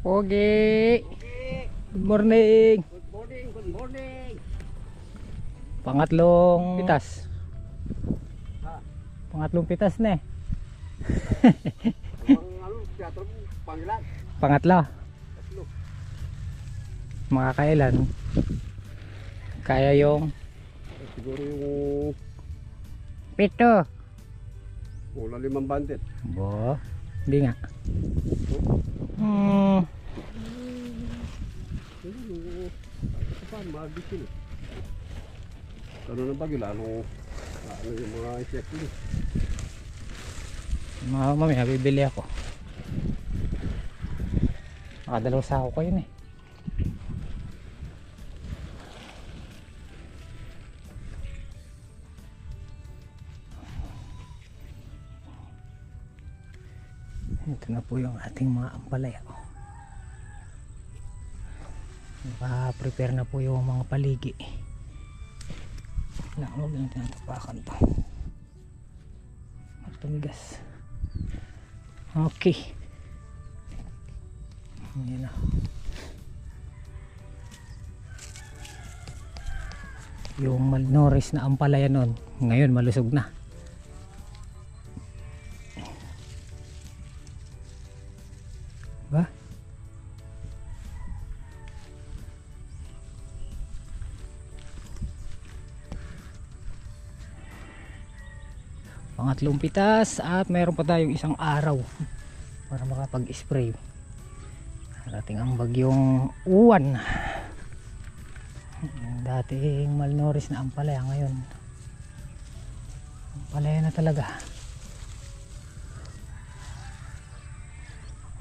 Pogi. Good morning. Good morning, good morning. Pangatlong pitas. Ha? Pangatlong pitas na eh. Teatro panggilan. Pangatlo. Tatlo. Mga kailan. Kaya yung Siguro yung pito. wala 5 bandit. Bo. Hindi nga. Saan mabisin? Ano na bagyo lalo yung mga insekto niya. Mamaya bibili ako. Nakadalaw sa ako ko yun eh. Ito na po yung ating mga ampalaya. Naka-prepare na po yung mga paligi. Huwag lang tinatapakan to. Matumigas. Okay. Yan na. Yung malnourished na ampalaya nun, ngayon malusog na. Ba? Pangatlong pitas at mayroon pa tayong isang araw para makapag-spray. Dating ang bagyong uwan. Dating malnourished na ampalaya, ngayon ampalaya na talaga.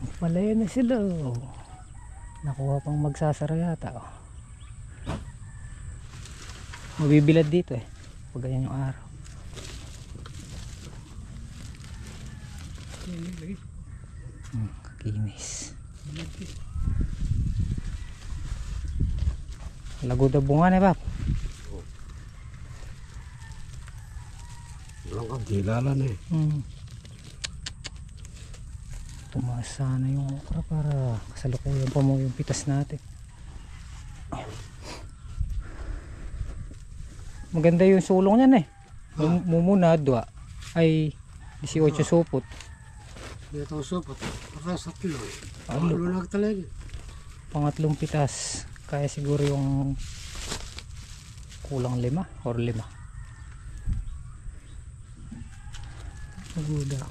Ampalaya na sila. Nakuha pang magsasara yata. Mabibilad dito eh pag ganyan yung araw. Kakinis. Lago daw bunga na, Pap. Walang kang kilala na eh. Tumaas sana yung okra para kasalukuyan pa mo yung pitas natin. Maganda yung sulong niyan eh. Mumuna dua ay 18 supot. Dito supot. Para sa kilo. Ano? Ano talaga? Pangatlong pitas. Kaya siguro yung kulang 5 or 5. Maguda.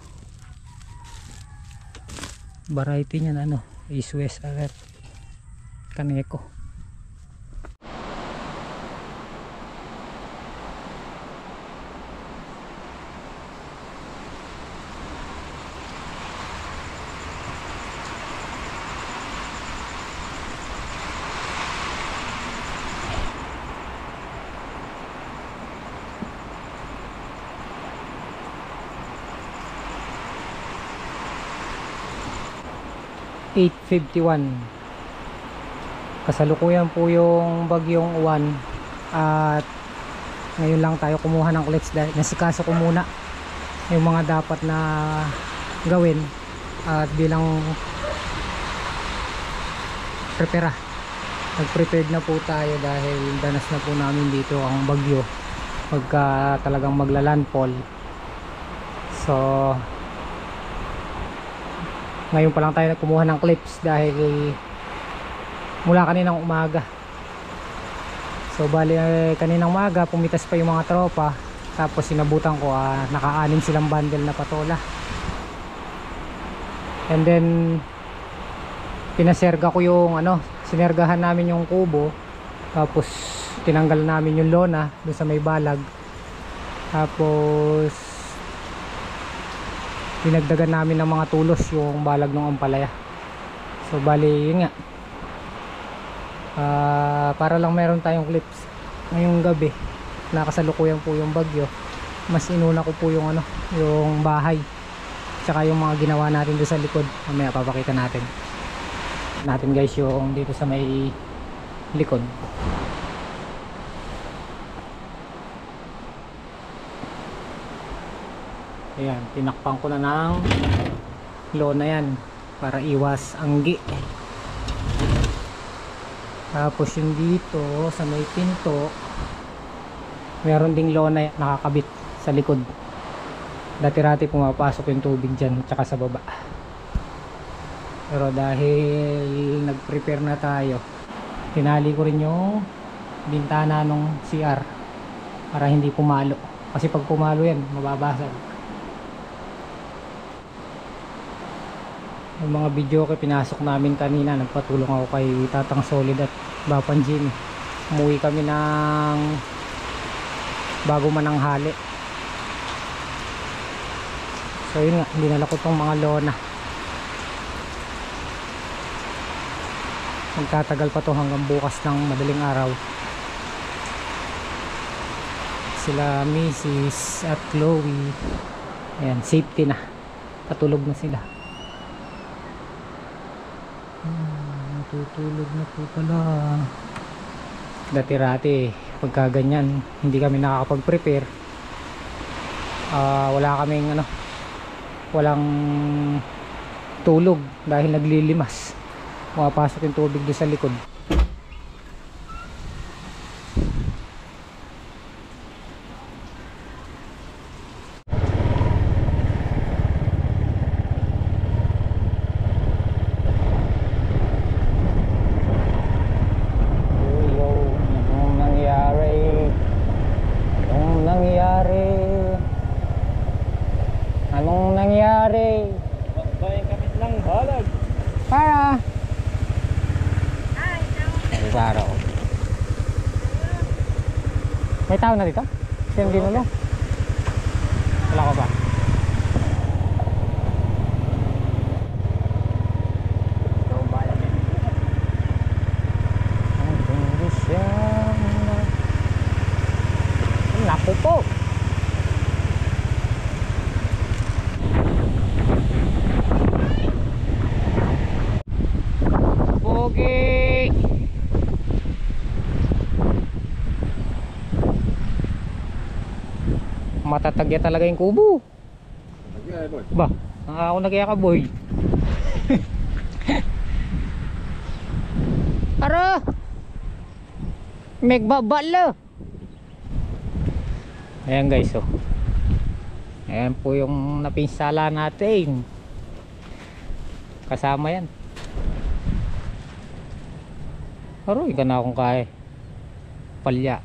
Variety niyan ano, East West at Kaneko. (8:51) kasalukuyan po yung bagyong uwan at ngayon lang tayo kumuha ng clips dahil nasikaso ko muna yung mga dapat na gawin at bilang nag-prepared na po tayo dahil danas na po namin dito ang bagyo pagka talagang magla-landfall. So ngayon pa lang tayo kumuha ng clips dahil mula kaninang umaga. So bali kaninang umaga pumitas pa yung mga tropa, tapos sinabutan ko naka-6 silang bundle na patola. And then pinaserga ko yung sinergahan namin yung kubo, tapos tinanggal namin yung lona doon sa may balag, tapos dinagdagan namin ng mga tulos yung balag ng ampalaya. So bali yun nga, para lang meron tayong clips ngayong gabi. Nakasalukuyan po yung bagyo, mas inuna ko po yung yung bahay tsaka yung mga ginawa natin doon sa likod. Mamaya papakita natin guys yung dito sa may likod. Ayan, tinakpan ko na ng lona yan para iwas anggi. Tapos yung dito sa may pinto, meron ding lona nakakabit sa likod. Dati-rati pumapasok yung tubig dyan tsaka sa baba. Pero dahil nag-prepare na tayo, tinali ko rin yung bintana ng CR para hindi pumalo. Kasi pag pumalo yan, mababasag. Yung mga video ko pinasok namin kanina, nagpatulong ako kay Tatang Solid at Bapan Jimmy. Umuwi kami ng bago mananghali. So yun nga, dinala ko tong mga lona. Magtatagal pa to hanggang bukas ng madaling araw. Sila Mrs. at Chloe, ayan, safety na, patulog na sila. Natutulog na po pala. Dati-rati pagka ganyan hindi kami nakakapag-prepare, wala kaming walang tulog dahil naglilimas, pumapasok yung tubig doon sa likod. May tao na dito? Sino ginulo? Wala ko ba? Naku po! Pogi! Matatagya talaga yung kubo. Ba, ako nagyaya ka boy. Aro! Megbabalo! Ayan guys, oh. Ayan po yung napinsala natin. Kasama yan. Aro, ika na akong kaya. Palya.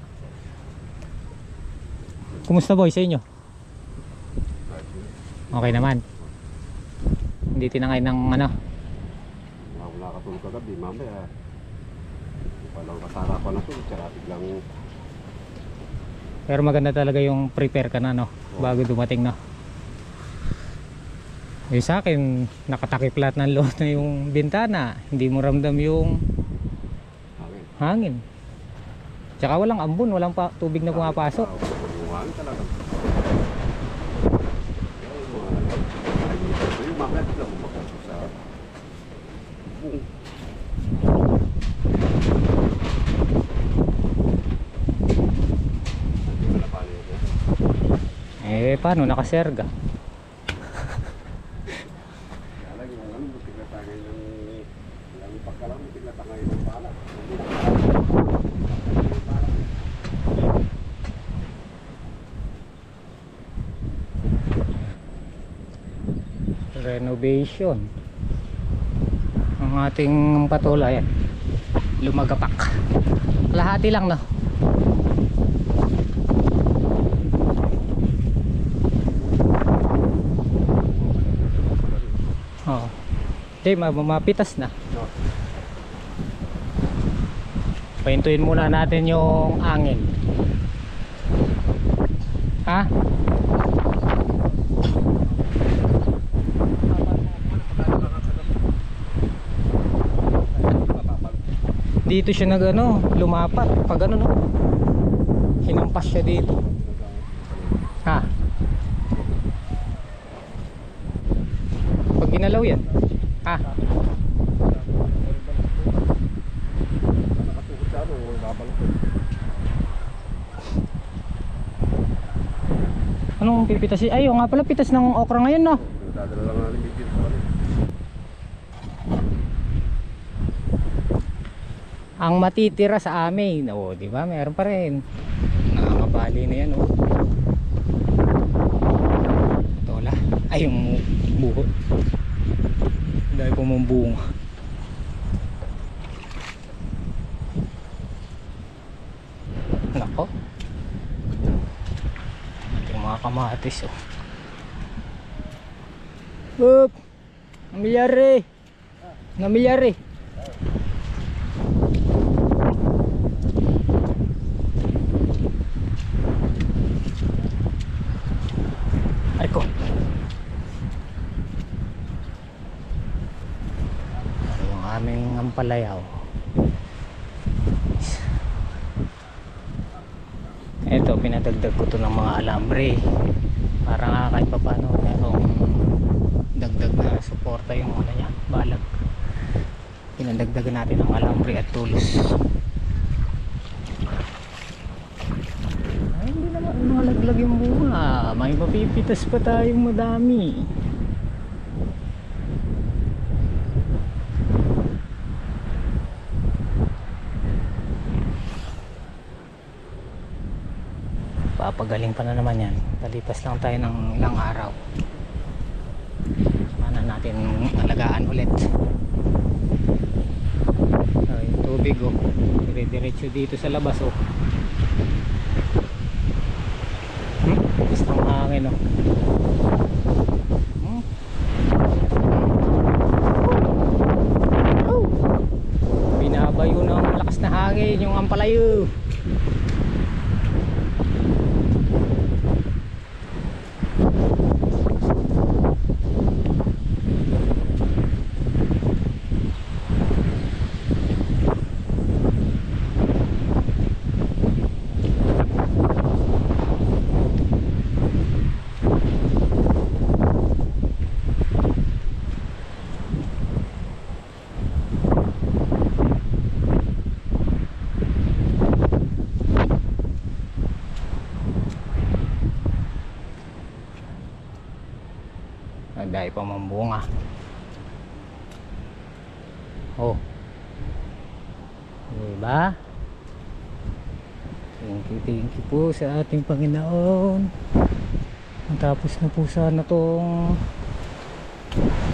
Kumusta boy sa inyo? Okay naman. Hindi tinangay ng Wala ka tulog kagabi, mamaya. Walang kasara pa na tulog, tsaka biglang... Pero maganda talaga yung prepare ka na bago dumating Yung sa akin, nakatakip lahat ng lona yung bintana. Hindi mo ramdam yung hangin. Tsaka walang ambon, walang tubig na pumapasok. Buwan talaga. Yung mga na bumapasok sa bung. Paano nakaserga? Lagi ng butik na tagay ng pagkalang butik na tagay ng pala. Renovation ang ating patola. Yan, lumagapak lahati lang oh. Okay, mapitas na. Pahintuin muna natin yung angin. Ha? Dito siya lumapat pag hinampas siya dito. Ha? Pag ginalaw yan. Ha? Anong pipitasin? Ay, nga pala, pitas ng okra ngayon Dadala lang natin bigyan sa ang matitira sa amin. O, di ba? Meron pa rin. Nakakabali na yan, oh. Tola. Ay, yung buhot. Dahil pumumbunga. Nako. Yung mga kamatis, oh. Up! Namilyari! Namilyari! Ay ko! Yung aming ampalayaw. Ito, pinadagdag ko to ng mga alambre para nga kahit pa paano merong dagdag na suporta yung ano niya, balag. Pinadagdagan natin ng alambre at tulos. Ay, hindi naman malaglag yung bunga, may mapipitas pa tayong madami. Papagaling pa na naman yan. Palipas lang tayo ng ilang araw. Sana natin alagaan ulit. Yung tubig, oh, dire-diretso dito sa labas, oh. Gusto ng hangin, oh. Binabayo ng malakas na hangin yung ampalayo. Dahil pa mambunga. Oh, diba? Thank you po sa ating Panginoon. Tapos na po sana tong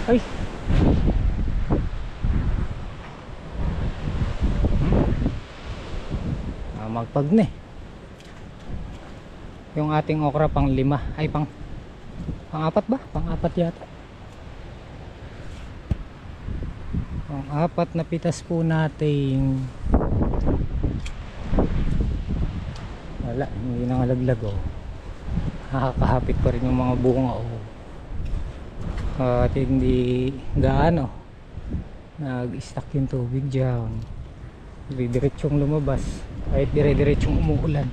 ay magpagne yung ating okra pang 5 ay pang 4 ba? Pang 4 yata. Pang 4 na pitas po natin. Wala, hindi nangalaglag, oh. Nakakahapit pa rin yung mga bunga, oh. At hindi gaano nag-stack yung tubig dyan. Dire-diretsong lumabas kahit dire-diretsong umuulan.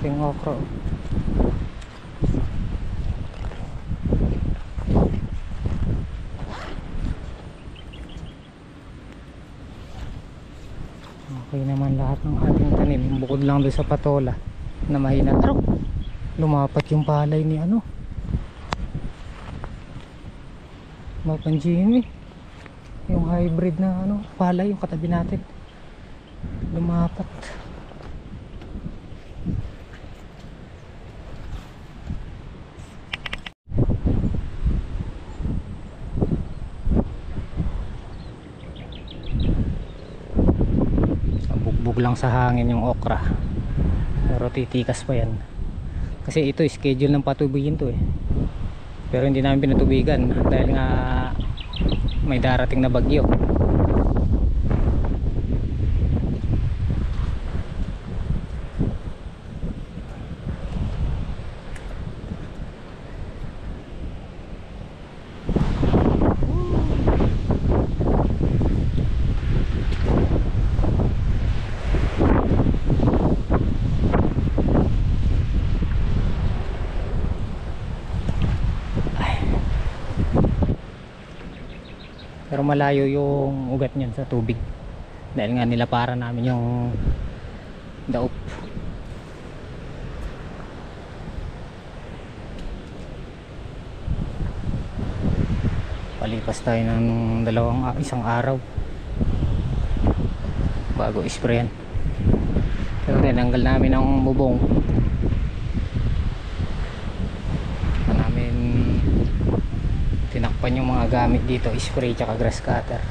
Ating okra. Okay naman lahat ng ating tanim, bukod lang doon sa patola na mahina. Lumapat yung palay ni ano, Mapanjimi, yung hybrid na ano palay, yung katabi natin, lumapat. Bugbog lang sa hangin yung okra, pero titikas pa yan kasi ito schedule ng patubigin to, pero hindi namin pinatubigan dahil nga may darating na bagyo. Pero malayo yung ugat niyan sa tubig. Dahil nga nilapara namin yung daop. Palipas tayo ng isang araw bago isprayan. Pero tinanggal namin ang bubong. Namin tinakpan yung mga gamit dito, spray tsaka grass cutter.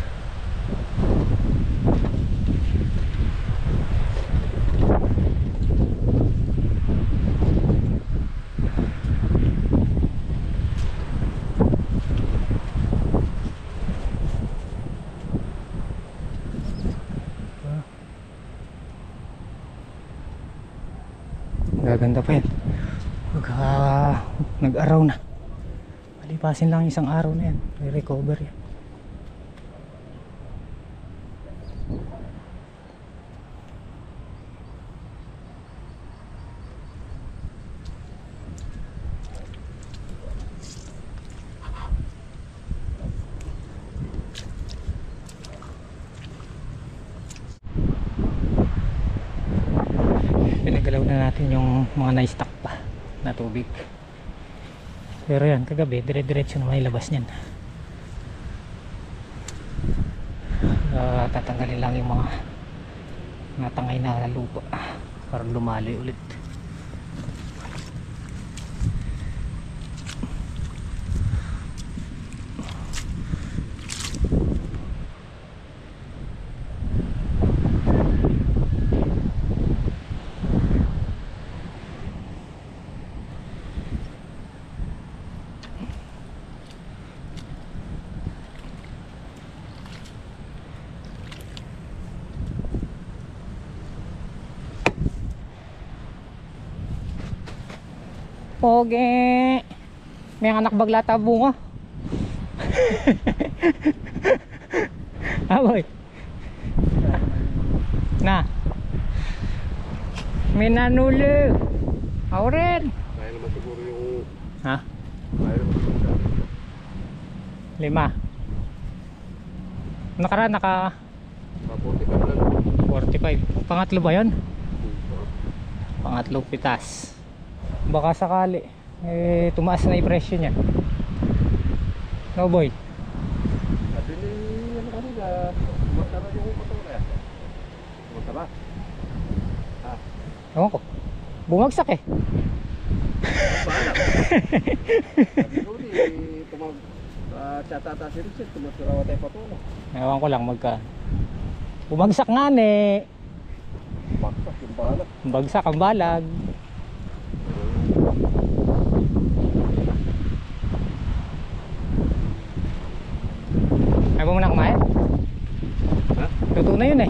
Gaganda pa yan pagka nag-araw na. Palipasin lang isang araw na yan, re-recover yan. Pinagalaw na natin yung mga na-stock pa na tubig. Pero yan, kagabi dire-diretso na may labas niyan. Tatanggalin lang yung mga natangay na lupa para lumaloy ulit. Pogi. May anak baglata bunga. Aboy. Na. May nanulo. Auren. Kaya naman siguro yung... Ha? Kaya naman siguro. 5. Nakaraan naka Papunti ka lang. 45. Pangatlo ba yun? Pangatlong pitas. Baka sakali tumaas na yung presyo niya. No boy. Sabi ni ano kanina, matara yung motor eh. Matara. Ah. Ewan ko. Bumagsak eh. Bahala. Sabi ko ni chatata si Richard, tumaturawa tayo patulo. Ewan ko lang magka. Bumagsak nga ne. Baksak yung bahala. Bagsak ang balag. Ayaw mo na kumain? Ha? Luto na yun eh.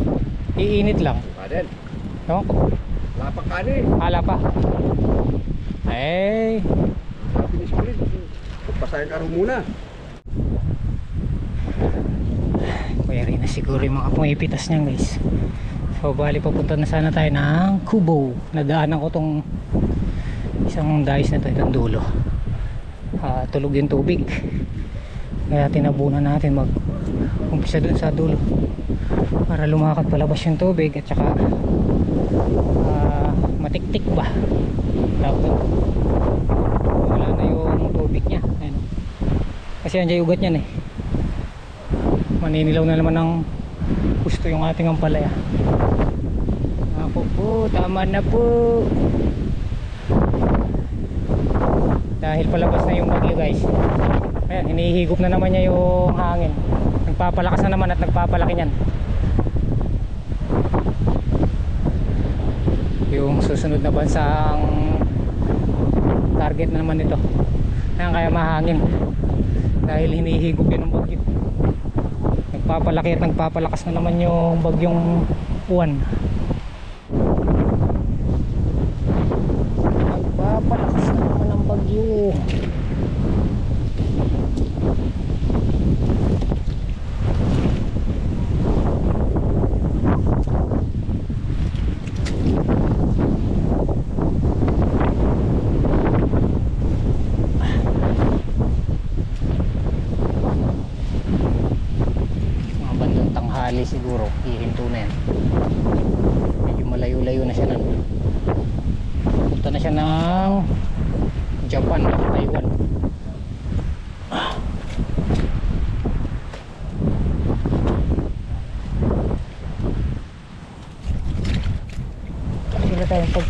Iinit lang. Kanin. Ewan ko. Lapak kanin. Hala pa. Ay. Sabi ni Spring, pasahin ka rin muna. Kuya rin na siguro yung mga pumipitas niyan guys. So bali papunta na sana tayo ng Kubo. Nadaanan ko tong isang dais na to, itong dulo. Tulog yung tubig. Kaya tinabunan natin mag umpisa dun sa dulo para lumakad palabas yung tubig at saka matiktik ba dapat wala na yung tubig nya. Ayan. Kasi andyan yung ugat nyan eh, maninilaw na naman ng gusto yung ating ampalaya. Ako po, tama na po dahil palabas na yung bagyo guys. Ayan, hinihigop na naman niya yung hangin. Nagpapalakas na naman at nagpapalaki niyan. Yung susunod na bansang target na naman ito. Ayan, kaya mahangin dahil hinihigop yun ng bagyo. Nagpapalaki at nagpapalakas na naman yung bagyong Juan. Nagpapalakas na naman ang bagyo.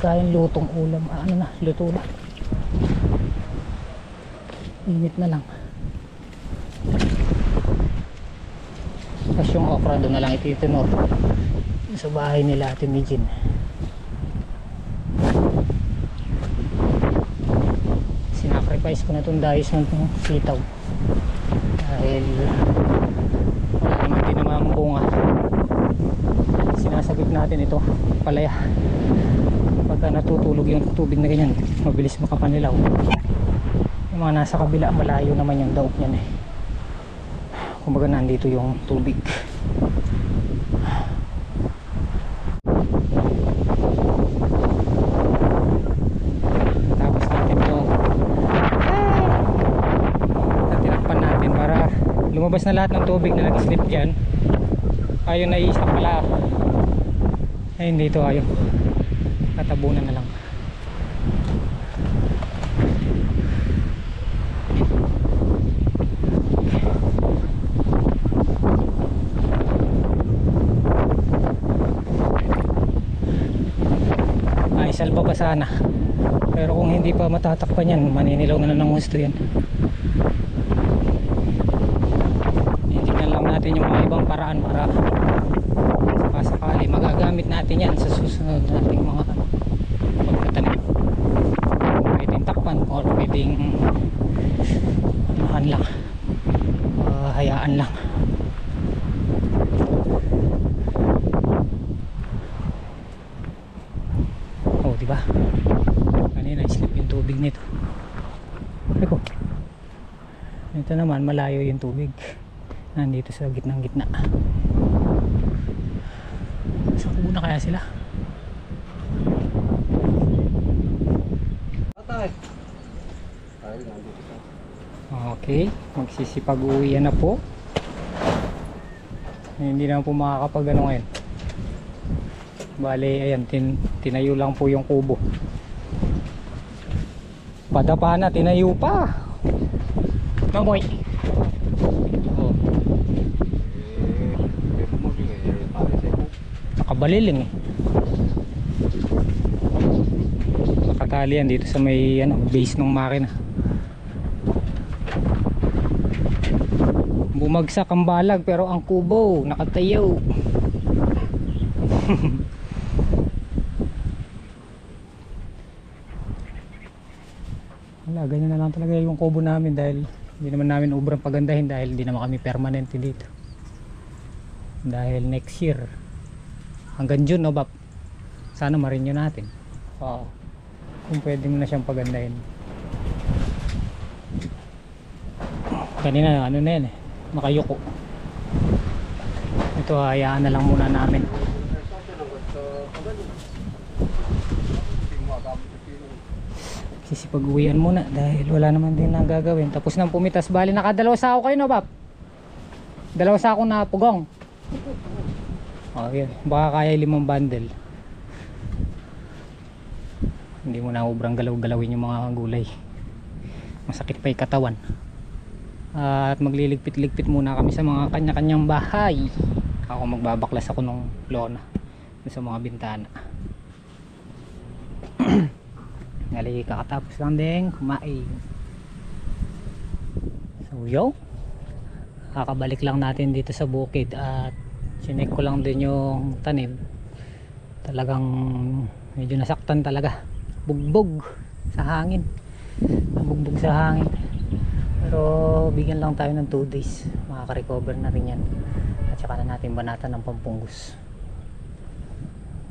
pagkain, lutong ulam, ano na, luto na. Init na lang. Tapos yung okra doon na lang ititinor sa bahay nila Ate Mijin. Sinacrifice ko na itong dahis ng sitaw dahil wala naman din naman bunga. Sinasagip natin ito palaya. Pagka natutulog yung tubig na ganyan, mabilis makapanilaw. Yung mga nasa kabila, malayo naman yung daog niyan eh. Kumbaga nandito yung tubig. Tapos natin ito tinakpan natin para lumabas na lahat ng tubig na nag-slip dyan. Ayun, naiisap pala. Ayun, dito ayun, tatabunan na lang. Salba pa sana, pero kung hindi pa matatakpan yan, maninilaw na lang ng gusto yan. Tingnan lang natin yung mga ibang paraan para sakali magagamit natin yan sa susunod nating mga pagtatanim. Pwedeng takpan o pwedeng anuhan lang, hayaan lang. Diba? Kanina slip yung tubig nito. Eko. Ito naman malayo yung tubig. Nandito sa gitnang gitna. Saan ko muna kaya sila? Atay. Ay, nandito ka. Okay, magsisipag-uwian na po. Hindi na po makakapag ano ngayon. Bale, ayan, tinayo lang po yung kubo. Padapa na, tinayo pa. Mamoy. Oh. Nakabaliling eh. Nakatali yan dito sa may base ng makina. Bumagsak ang balag pero ang kubo nakatayo. Wala, ganyan na lang talaga yung kubo namin dahil hindi naman namin ubrang pagandahin dahil hindi naman kami permanente dito. Dahil next year hanggang June, no Bap? Sana ma-renew natin. Oo. Kung pwede mo na siyang pagandahin. Kanina ano na yan eh, nakayuko. Ito hayaan na lang muna namin. Sisipag-uwian muna dahil wala naman din nagagawin. Tapos nang pumitas, bali nakadalawa sa ako kayo, no Bap? Dalawa sa ako na pugong. Oh, yan. Baka kaya 5 bundle. Hindi mo na ubrang galaw-galawin yung mga gulay. Masakit pa yung katawan. At magliligpit-ligpit muna kami sa mga kanya-kanyang bahay. Ako magbabaklas ako ng lona sa mga bintana. Ngali kakatapos lang din kumain. So yo, kakabalik lang natin dito sa bukid at sinek ko lang din yung tanim. Talagang medyo nasaktan talaga, bugbog sa hangin, nabugbog sa hangin. Pero bigyan lang tayo ng 2 days, makaka-recover na rin yan. At saka na natin banatan ng pampunggus.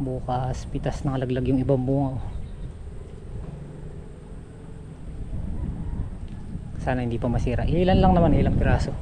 Bukas pitas ng laglag yung ibang bunga. Sana hindi pa masira. Ilan lang naman, ilang piraso.